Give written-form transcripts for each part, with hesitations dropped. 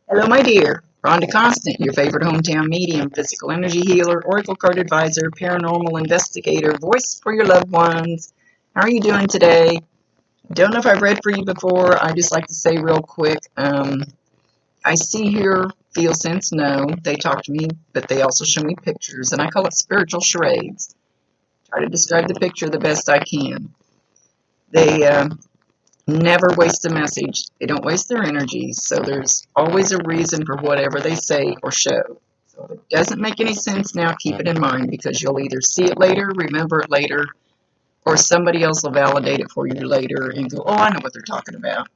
Hello, my dear. Rhonda Constant, your favorite hometown medium, physical energy healer, oracle card advisor, paranormal investigator, voice for your loved ones. How are you doing today? Don't know if I've read for you before. I just like to say real quick, I see, hear, feel, sense, know. They talk to me, but they also show me pictures, and I call it spiritual charades. Try to describe the picture the best I can. They never waste a message. They don't waste their energy, so there's always a reason for whatever they say or show. So if it doesn't make any sense now, keep it in mind because you'll either see it later, remember it later, or somebody else will validate it for you later and go, oh, I know what they're talking about.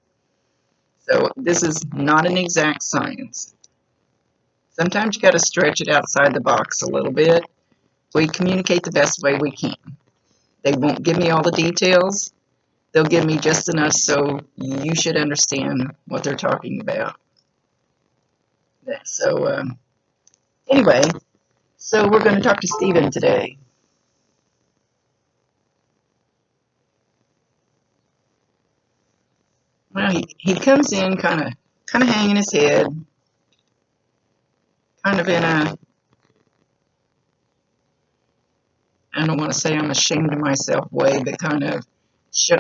So this is not an exact science. Sometimes you got to stretch it outside the box a little bit. We communicate the best way we can. They won't give me all the details. They'll give me just enough so you should understand what they're talking about. So, anyway, so we're going to talk to Stephen today. Well, he comes in kind of hanging his head, kind of in a, I don't want to say I'm ashamed of myself way, but kind of show,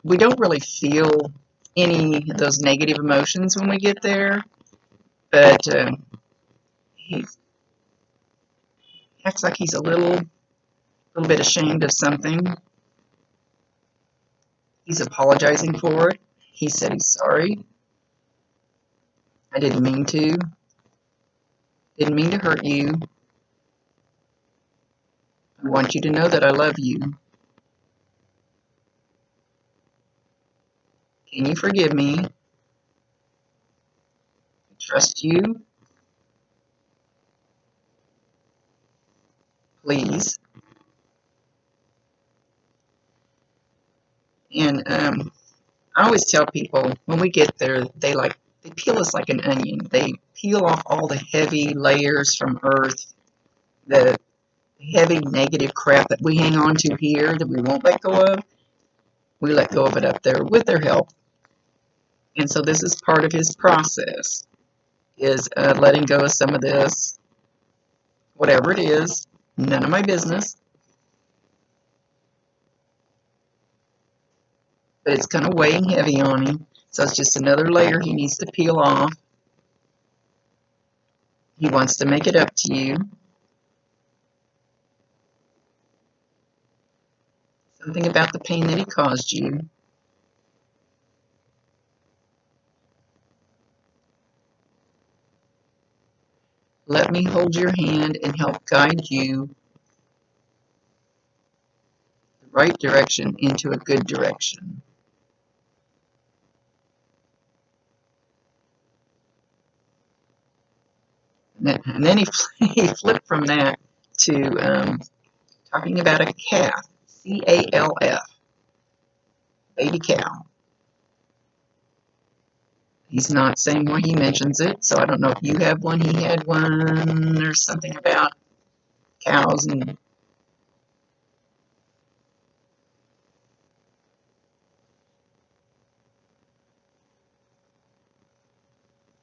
we don't really feel any of those negative emotions when we get there, but he acts like he's a little bit ashamed of something. He's apologizing for it. He said he's sorry. I didn't mean to. Didn't mean to hurt you. I want you to know that I love you. Can you forgive me? I trust you. Please. And I always tell people when we get there, they peel us like an onion. They peel off all the heavy layers from Earth, the heavy negative crap that we hang on to here that we won't let go of. We let go of it up there with their help. And so this is part of his process, is letting go of some of this, whatever it is, none of my business. But it's kind of weighing heavy on him. So it's just another layer he needs to peel off. He wants to make it up to you. Something about the pain that he caused you. Let me hold your hand and help guide you the right direction into a good direction. And then he flipped from that to talking about a calf, C-A-L-F, baby cow. He's not saying why he mentions it, so I don't know if you have one, he had one, or something about cows. And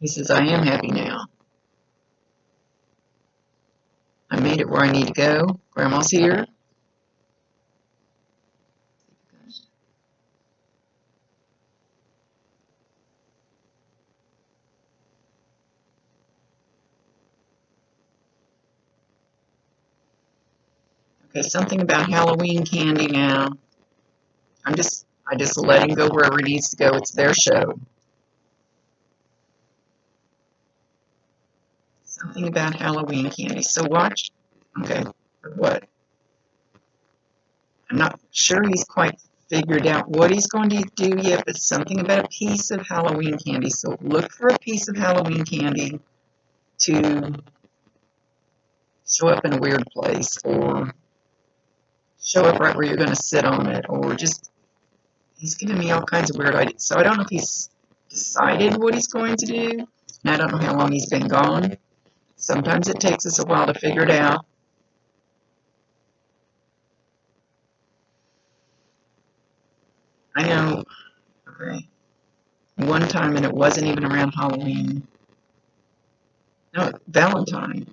he says, I am happy now. I made it where I need to go. Grandma's here. Okay, something about Halloween candy now. I just let him go wherever he needs to go. It's their show. Something about Halloween candy. So watch. Okay, for what? I'm not sure he's quite figured out what he's going to do yet, but something about a piece of Halloween candy. So look for a piece of Halloween candy to show up in a weird place, or show up right where you're going to sit on it, or just, he's giving me all kinds of weird ideas. So I don't know if he's decided what he's going to do, and I don't know how long he's been gone. Sometimes it takes us a while to figure it out. I know. Okay. one time, and it wasn't even around Halloween. No, Valentine.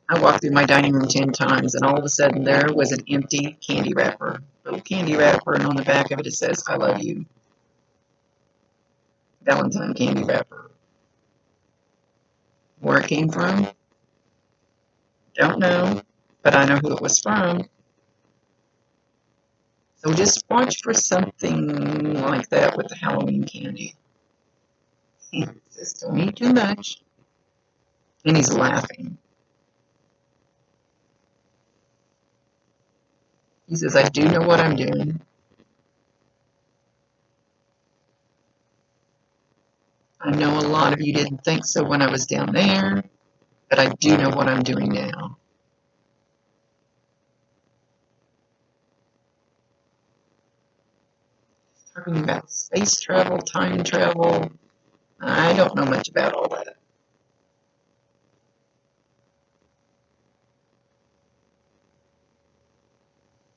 I walked through my dining room 10 times, and all of a sudden there was an empty candy wrapper. Little candy wrapper, and on the back of it, it says, I love you. Valentine candy wrapper. Where it came from? Don't know, but I know who it was from. So just watch for something like that with the Halloween candy. He says, don't eat too much. And he's laughing. He says, I do know what I'm doing. I know a lot of you didn't think so when I was down there, but I do know what I'm doing now. Talking about space travel, time travel. I don't know much about all that.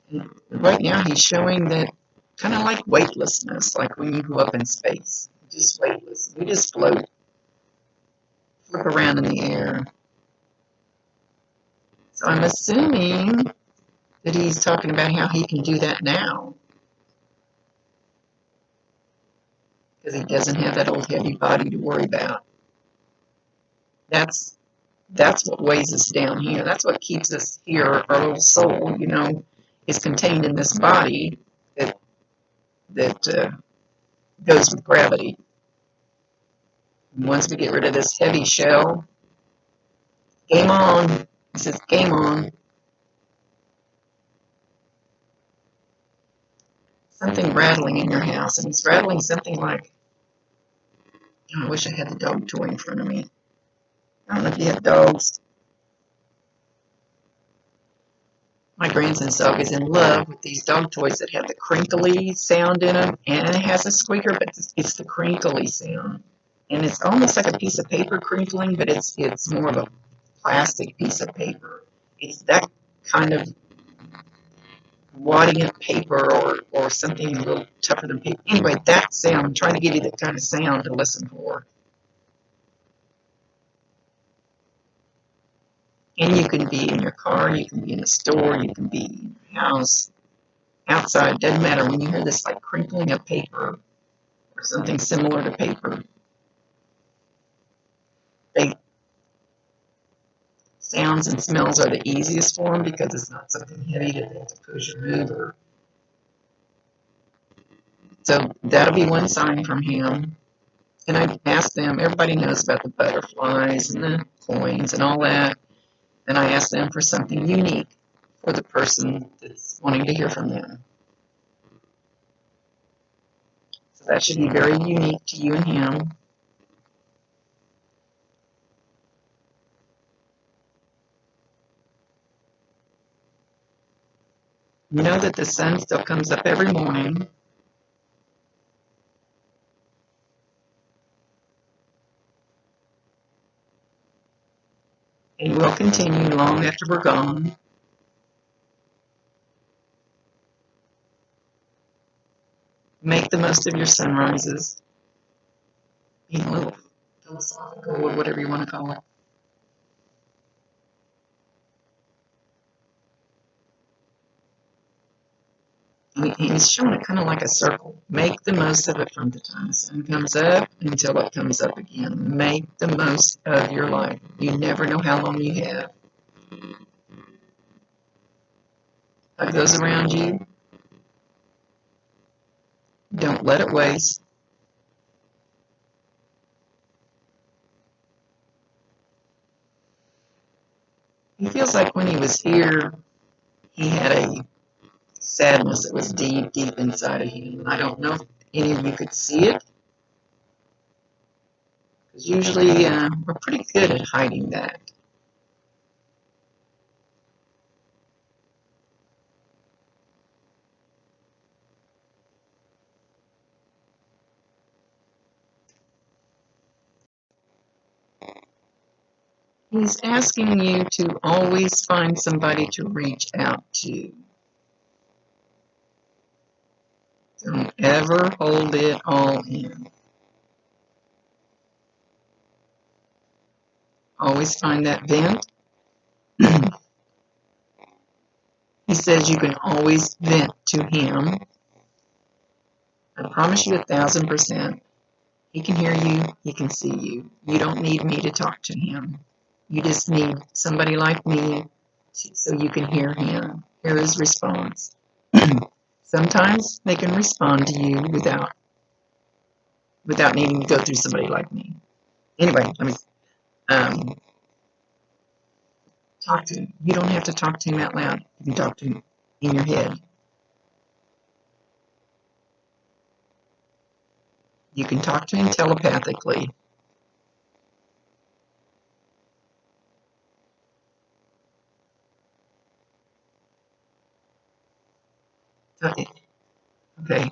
And right now he's showing that kind of like weightlessness, like when you go up in space. Just weightless. We just float, flip around in the air. So I'm assuming that he's talking about how he can do that now. Because he doesn't have that old heavy body to worry about. That's what weighs us down here. That's what keeps us here. Our little soul, is contained in this body that goes with gravity. And once we get rid of this heavy shell, game on. He says, game on. Something rattling in your house, and he's rattling something like, I wish I had the dog toy in front of me. I don't know if you have dogs. My grandson's dog is in love with these dog toys that have the crinkly sound in them, and it has a squeaker, but it's the crinkly sound. And it's almost like a piece of paper crinkling, but it's more of a plastic piece of paper. It's that kind of wadding of paper or something a little tougher than paper. Anyway, that sound, I'm trying to give you the kind of sound to listen for. And you can be in your car, you can be in a store, you can be in your house, outside, doesn't matter. When you hear this like crinkling of paper or something similar to paper, they sounds and smells are the easiest for them because it's not something heavy that they have to push or move. So that'll be one sign from him. And I asked them, everybody knows about the butterflies and the coins and all that. And I asked them for something unique for the person that's wanting to hear from them. So that should be very unique to you and him. You know that the sun still comes up every morning. And will continue long after we're gone. Make the most of your sunrises. Being a little philosophical or whatever you want to call it. He's showing it kind of like a circle. Make the most of it from the time the sun comes up until it comes up again. Make the most of your life. You never know how long you have. Hug those around you. Don't let it waste. He feels like when he was here, he had a sadness that was deep, deep inside of him. I don't know if any of you could see it, because usually we're pretty good at hiding that. He's asking you to always find somebody to reach out to. Don't ever hold it all in. always find that vent. He says you can always vent to him. I promise you 1,000%. He can hear you. He can see you. You don't need me to talk to him. You just need somebody like me so you can hear him, hear his response. Sometimes they can respond to you without needing to go through somebody like me. Anyway, let me talk to him. You don't have to talk to him out loud. You can talk to him in your head. You can talk to him telepathically. Okay.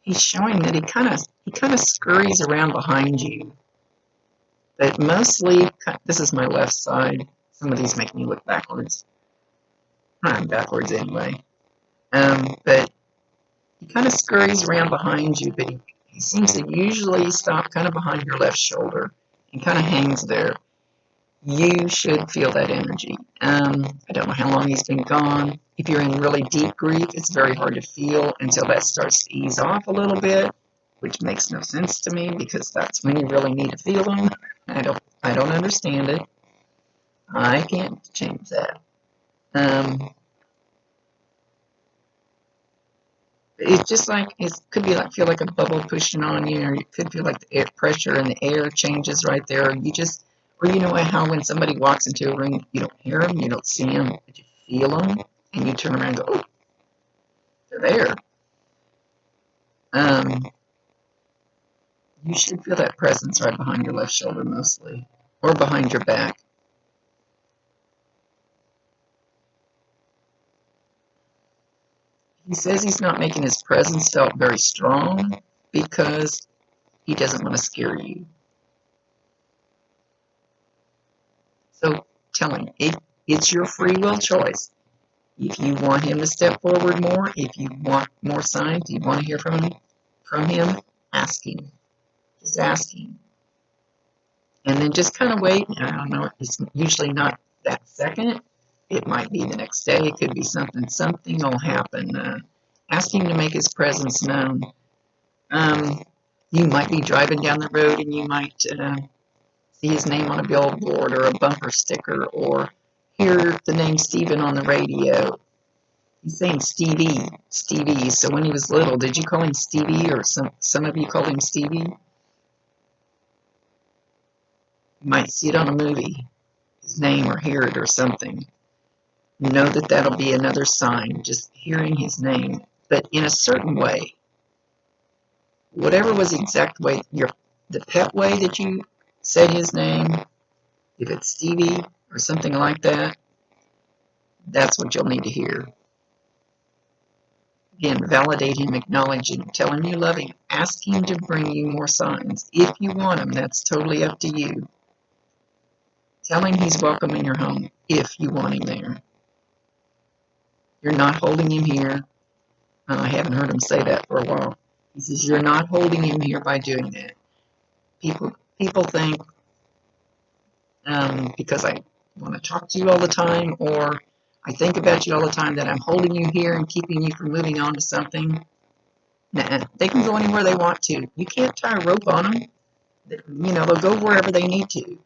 He's showing that he kind of scurries around behind you. But mostly, this is my left side. Some of these make me look backwards. I'm backwards anyway. But he kind of scurries around behind you, but he seems to usually stop kind of behind your left shoulder and kind of hangs there. You should feel that energy. I don't know how long he's been gone. If you're in really deep grief, it's very hard to feel until that starts to ease off a little bit, which makes no sense to me because that's when you really need to feel them. I don't understand it. I can't change that. It's just like it could be like feel like a bubble pushing on you, or it could feel like the air pressure in the air changes right there. Or you know how when somebody walks into a room, you don't hear them, you don't see them, but you feel them, and you turn around and go, oh, they're there. You should feel that presence right behind your left shoulder mostly, or behind your back. He says he's not making his presence felt very strong because he doesn't want to scare you. So tell him, it's your free will choice. If you want him to step forward more, if you want more signs, you want to hear from him, ask him. Just ask him. And then just kind of wait. I don't know, it's usually not that second. It might be the next day. It could be something will happen. Ask him to make his presence known. You might be driving down the road and you might see his name on a billboard or a bumper sticker or hear the name Stephen on the radio. He's saying Stevie. So when he was little, did you call him Stevie, or some of you called him Stevie? You might see it on a movie, his name, or hear it or something. Know that that'll be another sign, just hearing his name, but in a certain way. Whatever was the exact way, the pet way that you said his name, if it's Stevie or something like that, that's what you'll need to hear. Again, validate him, acknowledge him, tell him you love him, ask him to bring you more signs. If you want him, that's totally up to you. Tell him he's welcome in your home if you want him there. You're not holding him here. I haven't heard him say that for a while. He says you're not holding him here by doing that. People think because I want to talk to you all the time, or I think about you all the time, that I'm holding you here and keeping you from moving on to something. Nah, they can go anywhere they want to. You can't tie a rope on them. They'll go wherever they need to.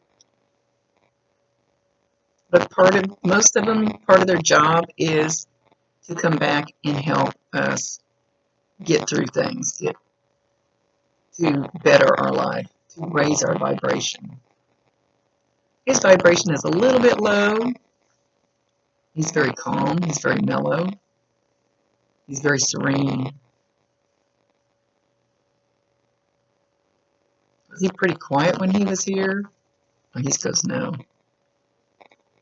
But most of them, part of their job is to come back and help us get through things, to better our life, to raise our vibration. His vibration is a little bit low. He's very calm. He's very mellow. He's very serene. Was he pretty quiet when he was here? Oh, he goes, no.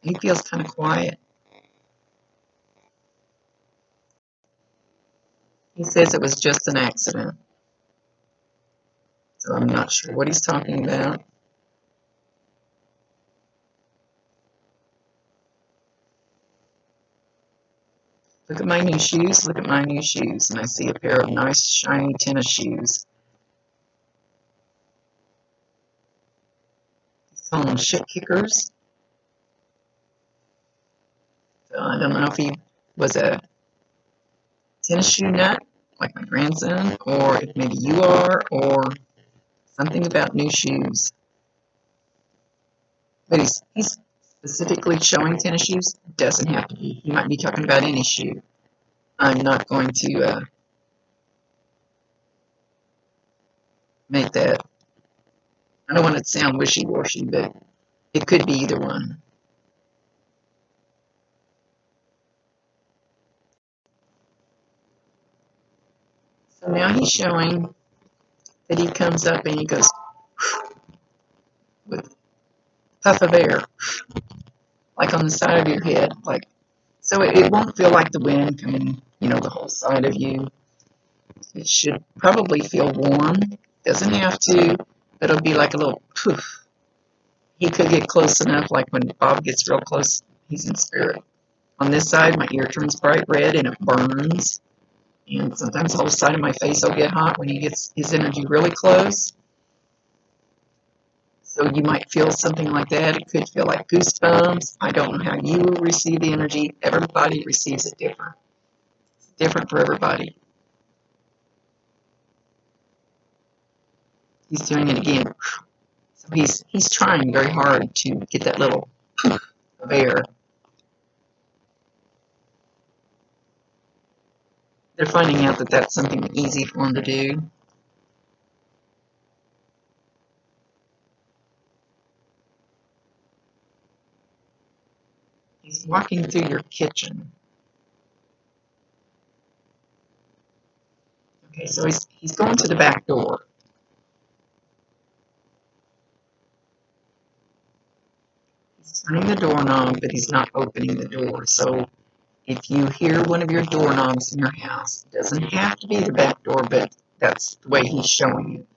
He feels kind of quiet. He says it was just an accident. So I'm not sure what he's talking about. Look at my new shoes. Look at my new shoes. And I see a pair of nice, shiny tennis shoes. call them shit kickers. So I don't know if he was a tennis shoe nut, like my grandson, or if maybe you are, or something about new shoes. But he's specifically showing tennis shoes. Doesn't have to be. He might be talking about any shoe. I'm not going to make that. I don't want it to sound wishy-washy, but it could be either one. So now he's showing that he comes up and he goes with puff of air, like on the side of your head, like so it won't feel like the wind coming, the whole side of you. It should probably feel warm. Doesn't have to, but it'll be like a little poof. He could get close enough, like when Bob gets real close, he's in spirit. On this side, my ear turns bright red and it burns. And sometimes the whole side of my face will get hot when he gets his energy really close. So you might feel something like that. It could feel like goosebumps. I don't know how you receive the energy. Everybody receives it different. It's different for everybody. He's doing it again. So he's trying very hard to get that little of air. They're finding out that that's something easy for him to do. He's walking through your kitchen. Okay, so he's going to the back door. He's turning the doorknob, but he's not opening the door. So if you hear one of your doorknobs in your house, it doesn't have to be the back door, but that's the way he's showing you.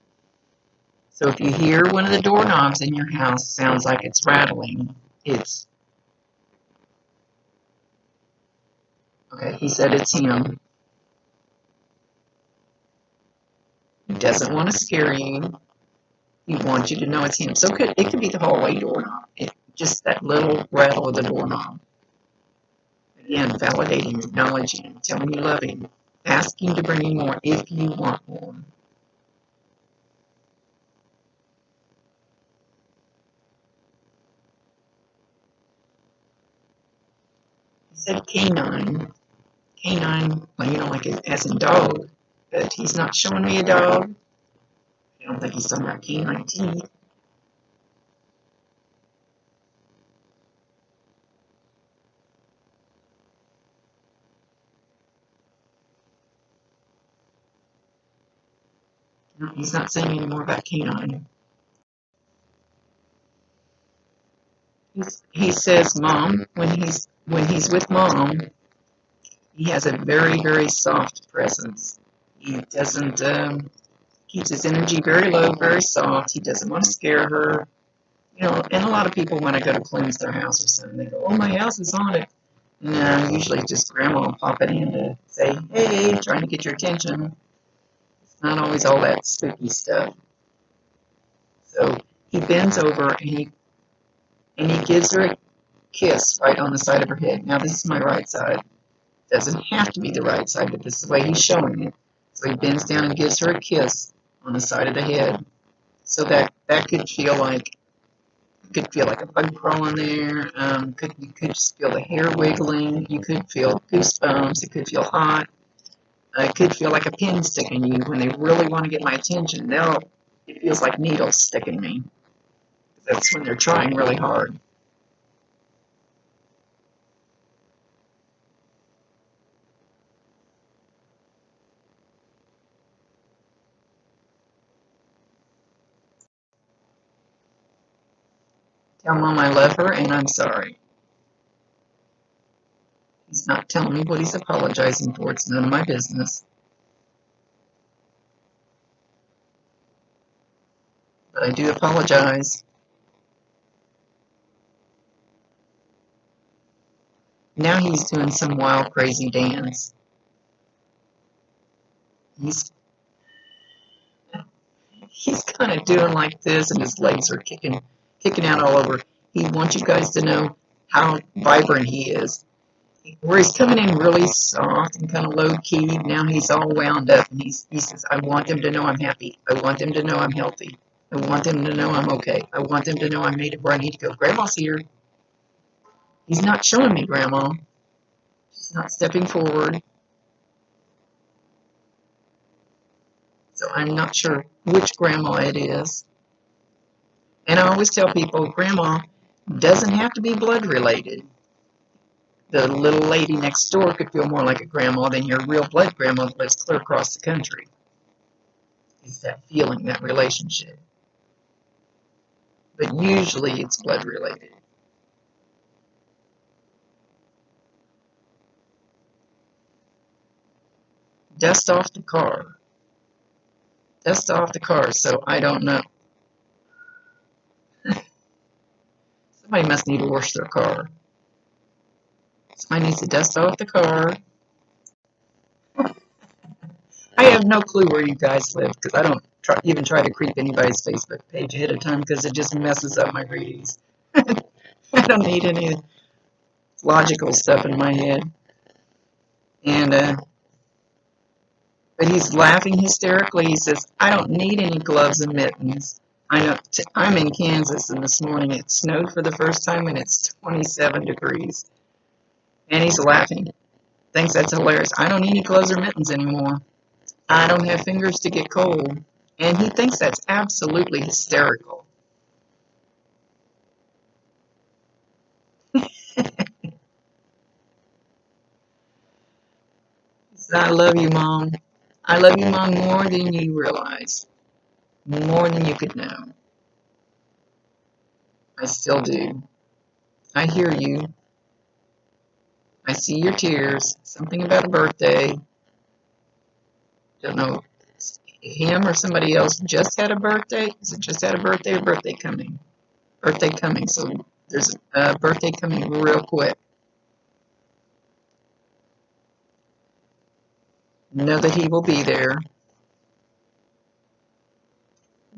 So if you hear one of the doorknobs in your house sounds like it's rattling, it's okay. He said it's him. He doesn't want to scare you. He wants you to know it's him. So it could be the hallway doorknob. Just that little rattle of the doorknob. Again, validating, acknowledging, telling you love him, asking to bring you more if you want more. He said canine. Canine, well, like as in dog, but he's not showing me a dog. I don't think he's talking about canine teeth. No, he's not saying any more about canine. He says mom. When he's with mom, he has a very, very soft presence. He doesn't keeps his energy very low, very soft. He doesn't want to scare her. And a lot of people, when I go to cleanse their house or something, they go, "Oh, my house is haunted." No, usually just grandma popping in to say, "Hey," trying to get your attention. It's not always all that spooky stuff. So he bends over and he gives her a kiss right on the side of her head. Now this is my right side. It doesn't have to be the right side, but this is the way he's showing it. So he bends down and gives her a kiss on the side of the head. So that could feel like a bug crawling there. You could just feel the hair wiggling. You could feel goosebumps. It could feel hot. It could feel like a pin sticking you when they really want to get my attention. It feels like needles sticking me. That's when they're trying really hard. Tell mom I love her and I'm sorry. He's not telling me what he's apologizing for. It's none of my business. But I do apologize. Now he's doing some wild, crazy dance. He's he's kind of doing like this, and his legs are kicking picking out all over. He wants you guys to know how vibrant he is. Where he's coming in really soft and kind of low-key, now he's all wound up. And he says, I want them to know I'm happy. I want them to know I'm healthy. I want them to know I'm okay. I want them to know I made it where I need to go. Grandma's here. He's not showing me Grandma. She's not stepping forward. So I'm not sure which Grandma it is. And I always tell people, Grandma doesn't have to be blood related. The little lady next door could feel more like a grandma than your real blood grandma that lives clear across the country. It's that feeling, that relationship. But usually it's blood related. Dust off the car. Dust off the car, so I don't know. Somebody must need to wash their car. Somebody needs to dust off the car. I have no clue where you guys live because I don't even try to creep anybody's Facebook page ahead of time because it just messes up my readings. I don't need any logical stuff in my head. And but he's laughing hysterically. He says, I don't need any gloves and mittens. I'm in Kansas, and this morning it snowed for the first time, and it's 27 degrees. And he's laughing. Thinks that's hilarious. I don't need any gloves or mittens anymore. I don't have fingers to get cold. And he thinks that's absolutely hysterical. He says, I love you, Mom. I love you, Mom, more than you realize. More than you could know. I still do. I hear you. I see your tears. Something about a birthday. Don't know if him or somebody else just had a birthday. Is it just had a birthday or birthday coming? Birthday coming. So there's a birthday coming real quick. Know that he will be there.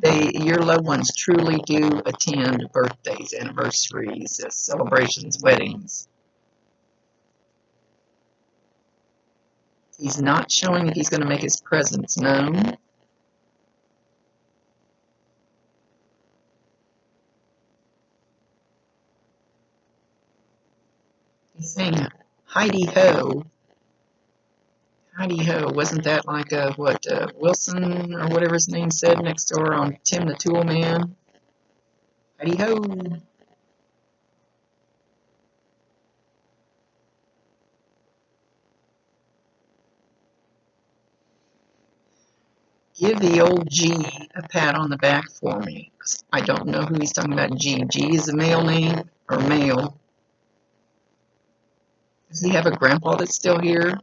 Your loved ones truly do attend birthdays, anniversaries, celebrations, weddings. He's not showing if he's going to make his presence known. He's saying, Heidi ho. Heidi ho. Wasn't that like Wilson or whatever his name said next door on Tim the Tool Man? Heidi ho. Give the old G a pat on the back for me. I don't know who he's talking about. G. G is a male name or male. Does he have a grandpa that's still here?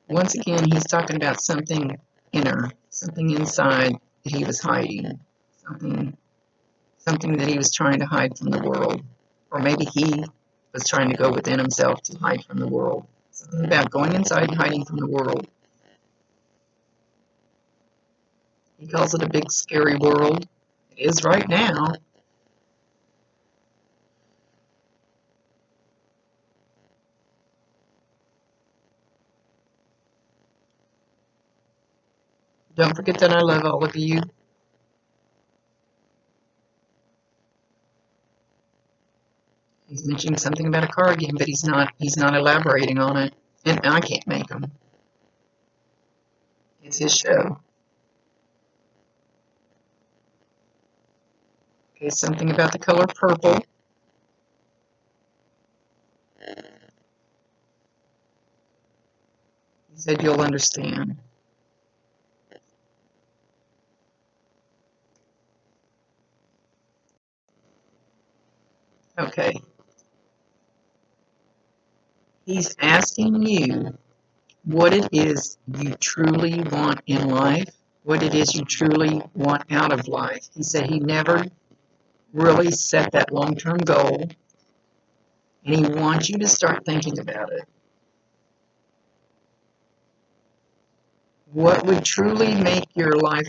Once again, he's talking about something inner, something inside that he was hiding, something that he was trying to hide from the world. Or maybe he was trying to go within himself to hide from the world. Something about going inside and hiding from the world. He calls it a big, scary world. It is right now. Don't forget that I love all of you. He's mentioning something about a car again, but he's not elaborating on it. And I can't make him. It's his show. Okay, something about the color purple. He said you'll understand. Okay. He's asking you what it is you truly want in life, what it is you truly want out of life. He said he never really set that long-term goal, and he wants you to start thinking about it. What would truly make your life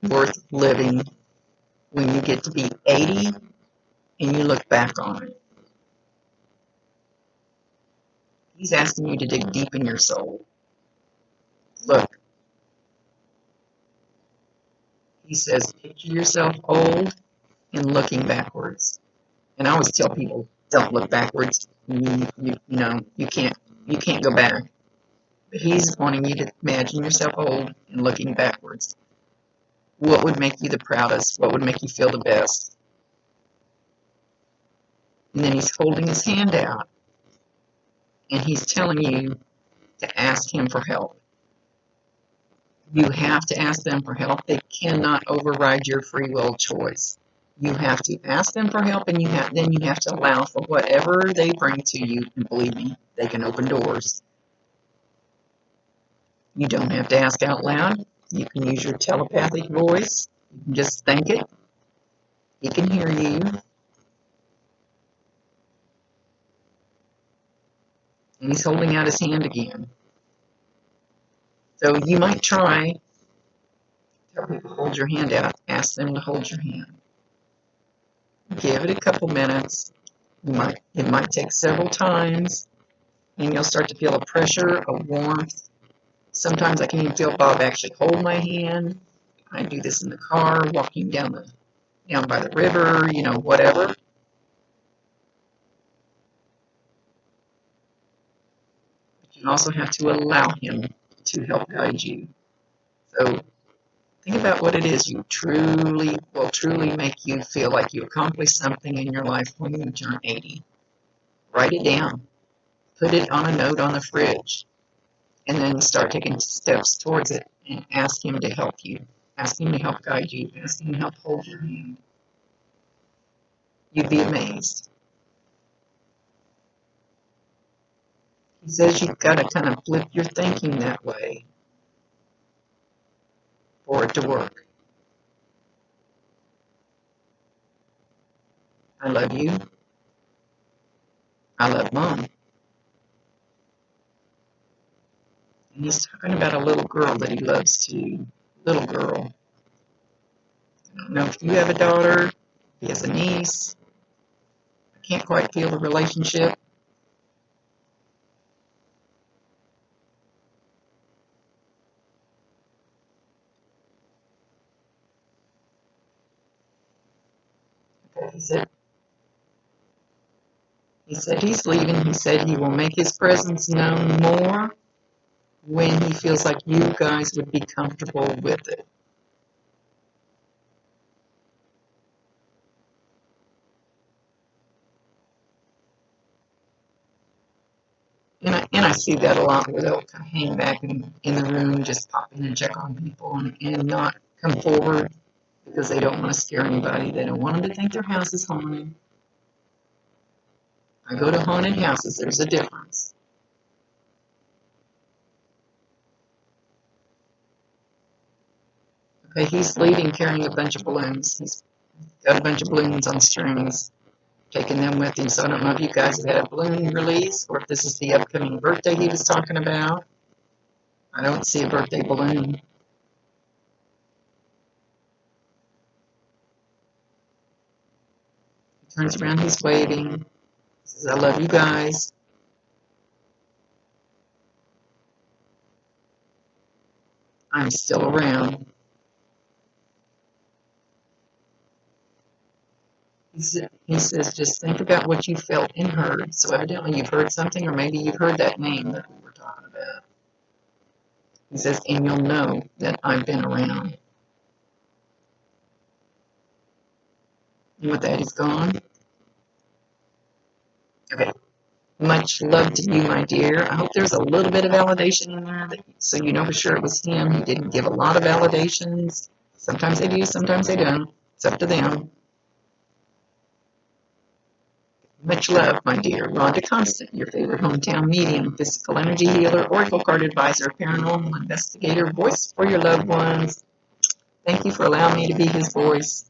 worth living when you get to be 80 and you look back on it? He's asking you to dig deep in your soul. Look, he says, picture yourself old and looking backwards. And I always tell people, don't look backwards. You can't go back. But he's wanting you to imagine yourself old and looking backwards. What would make you the proudest? What would make you feel the best? And then he's holding his hand out, and he's telling you to ask him for help. You have to ask them for help. They cannot override your free will choice. You have to ask them for help, and then you have to allow for whatever they bring to you. And believe me, they can open doors. You don't have to ask out loud. You can use your telepathic voice. You can just think it. He can hear you. And he's holding out his hand again. So you might try. Tell people, hold your hand out. Ask them to hold your hand. Give it a couple minutes. It might take several times, and you'll start to feel a pressure, a warmth. Sometimes I can even feel Bob actually hold my hand. I do this in the car, walking down by the river, whatever. But you also have to allow him to help guide you. So think about what it is you will truly make you feel like you accomplished something in your life when you turn 80. Write it down. Put it on a note on the fridge. And then start taking steps towards it and ask him to help you. Ask him to help guide you. Ask him to help hold your hand. You'd be amazed. He says you've got to kind of flip your thinking that way for it to work. I love you. I love Mom. And he's talking about a little girl that he loves too. Little girl. I don't know if you have a daughter. If he has a niece. I can't quite feel the relationship. Okay, he said he's leaving. He said he will make his presence known more when he feels like you guys would be comfortable with it. And I see that a lot where they'll kind of hang back in the room, just pop in and check on people and not come forward because they don't want to scare anybody. They don't want them to think their house is haunted. I go to haunted houses. There's a difference. Okay, he's leaving carrying a bunch of balloons. He's got a bunch of balloons on strings, taking them with him. So I don't know if you guys have had a balloon release or if this is the upcoming birthday he was talking about. I don't see a birthday balloon. He turns around, he's waving. He says, I love you guys. I'm still around. He says, just think about what you felt and heard. So evidently you've heard something, or maybe you've heard that name that we were talking about. He says, and you'll know that I've been around. And with that, he's gone. Okay. Much love to you, my dear. I hope there's a little bit of validation in there, so you know for sure it was him. He didn't give a lot of validations. Sometimes they do, sometimes they don't. It's up to them. Much love, my dear. Rhonda Constant, your favorite hometown medium, physical energy healer, oracle card advisor, paranormal investigator, voice for your loved ones. Thank you for allowing me to be his voice.